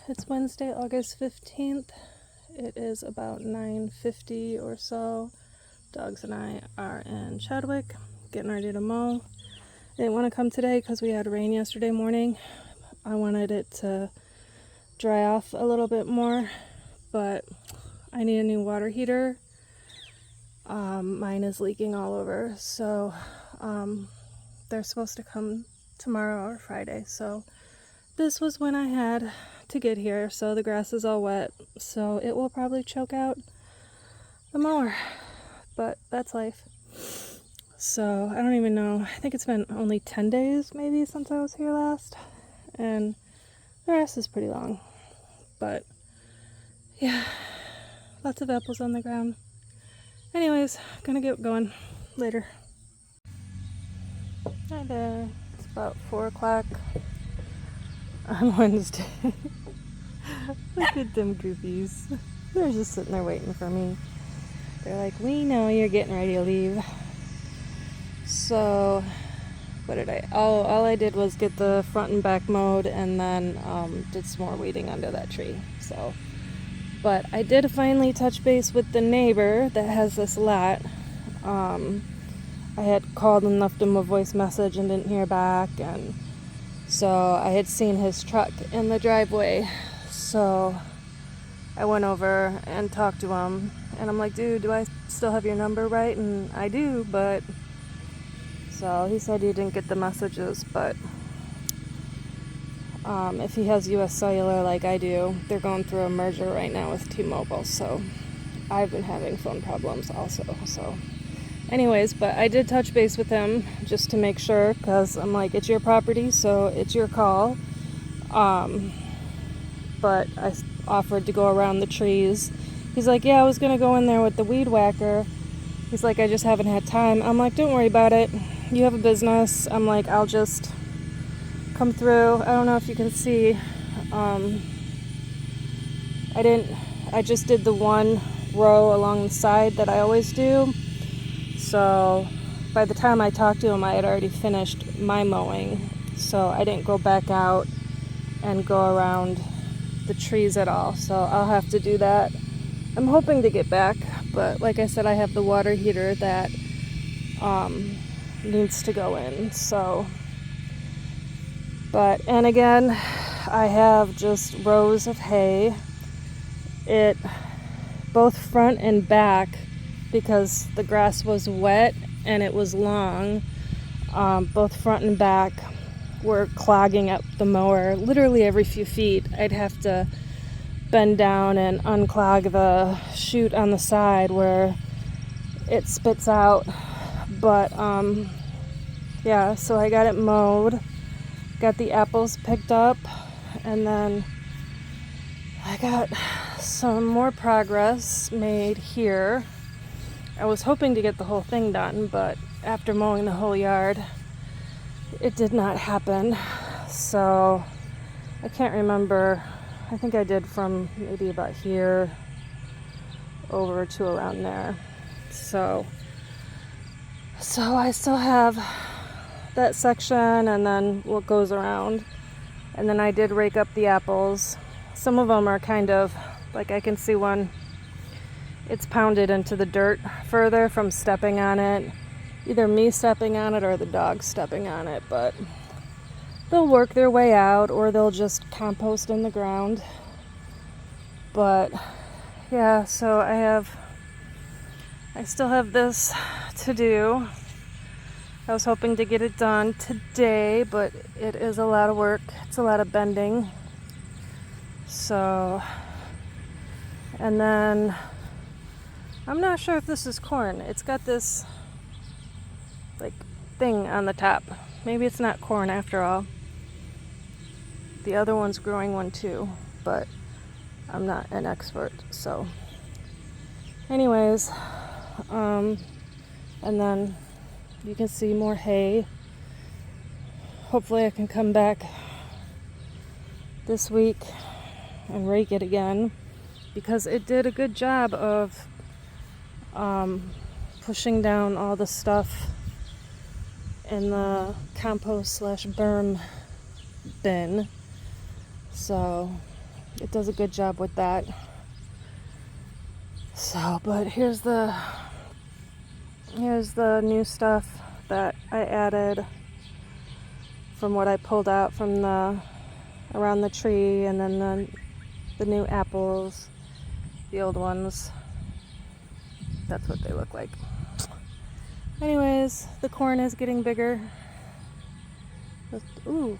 It's Wednesday, August 15th. It is about 9:50 or so. Dogs and I are in Chadwick, getting ready to mow. I didn't want to come today because we had rain yesterday morning. I wanted it to dry off a little bit more, but I need a new water heater. Mine is leaking all over, so they're supposed to come tomorrow or Friday, so this was when I had to get here. So the grass is all wet, so it will probably choke out the mower, but that's life. So I don't even know, I think it's been only 10 days maybe since I was here last, and the grass is pretty long, but yeah, lots of apples on the ground. Anyways, gonna get going later. Hi there, it's about 4 o'clock on Wednesday. Look at them goofies. They're just sitting there waiting for me. They're like, we know you're getting ready to leave. So, what did I... all I did was get the front and back mowed, and then did some more weeding under that tree. So, but I did finally touch base with the neighbor that has this lot. I had called and left him a voice message and didn't hear back, and so I had seen his truck in the driveway, so I went over and talked to him, and I'm like, dude, do I still have your number right? And I do, but, so he said he didn't get the messages, but if he has US Cellular like I do, they're going through a merger right now with T-Mobile, so I've been having phone problems also, so. Anyways, but I did touch base with him just to make sure, because I'm like, it's your property, so it's your call. But I offered to go around the trees. He's like, yeah, I was going to go in there with the weed whacker. He's like, I just haven't had time. I'm like, don't worry about it. You have a business. I'm like, I'll just come through. I don't know if you can see. I just did the one row along the side that I always do. So by the time I talked to him, I had already finished my mowing, so I didn't go back out and go around the trees at all, so I'll have to do that. I'm hoping to get back, but like I said, I have the water heater that needs to go in, so. But, and again, I have just rows of hay. It, both front and back, because the grass was wet and it was long, both front and back were clogging up the mower. Literally every few feet I'd have to bend down and unclog the chute on the side where it spits out. But yeah, so I got it mowed, got the apples picked up, and then I got some more progress made here. I was hoping to get the whole thing done, but after mowing the whole yard, it did not happen. So I can't remember. I think I did from maybe about here over to around there. So I still have that section, and then what goes around. And then I did rake up the apples. Some of them are kind of, like I can see one, it's pounded into the dirt further from stepping on it. Either me stepping on it or the dog stepping on it, but they'll work their way out, or they'll just compost in the ground. But yeah, so I still have this to do. I was hoping to get it done today, but it is a lot of work. It's a lot of bending. So, and then I'm not sure if this is corn. It's got this like thing on the top. Maybe it's not corn after all. The other one's growing one too, but I'm not an expert. So anyways, and then you can see more hay. Hopefully I can come back this week and rake it again, because it did a good job of pushing down all the stuff in the compost / berm bin. So it does a good job with that. So, but here's the new stuff that I added from what I pulled out from around the tree, and then the new apples, the old ones. That's what they look like. Anyways, the corn is getting bigger. Ooh,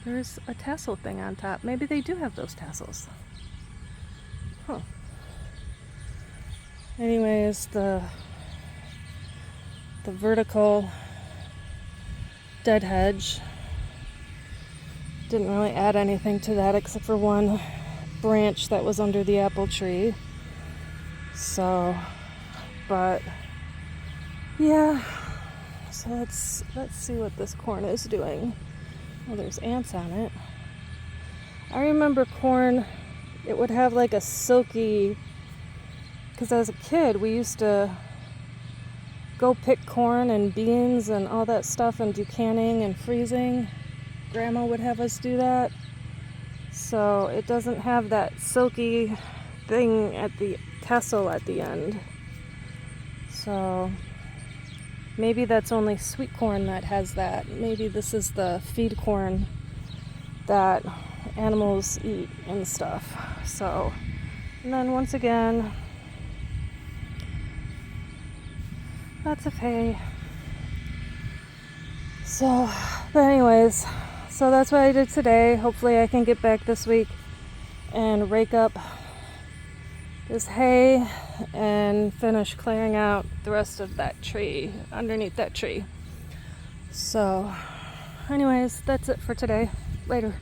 there's a tassel thing on top. Maybe they do have those tassels. Huh. Anyways, the vertical dead hedge didn't really add anything to that except for one branch that was under the apple tree. So, but yeah, so let's see what this corn is doing. Oh, there's ants on it. I remember corn, it would have like a silky, because as a kid we used to go pick corn and beans and all that stuff and do canning and freezing. Grandma would have us do that. So it doesn't have that silky thing at the tassel at the end. So maybe that's only sweet corn that has that. Maybe this is the feed corn that animals eat and stuff. So, and then once again, lots of hay. So, but anyways, so that's what I did today. Hopefully I can get back this week and rake up this hay and finish clearing out the rest of that tree, underneath that tree. So anyways, that's it for today. Later.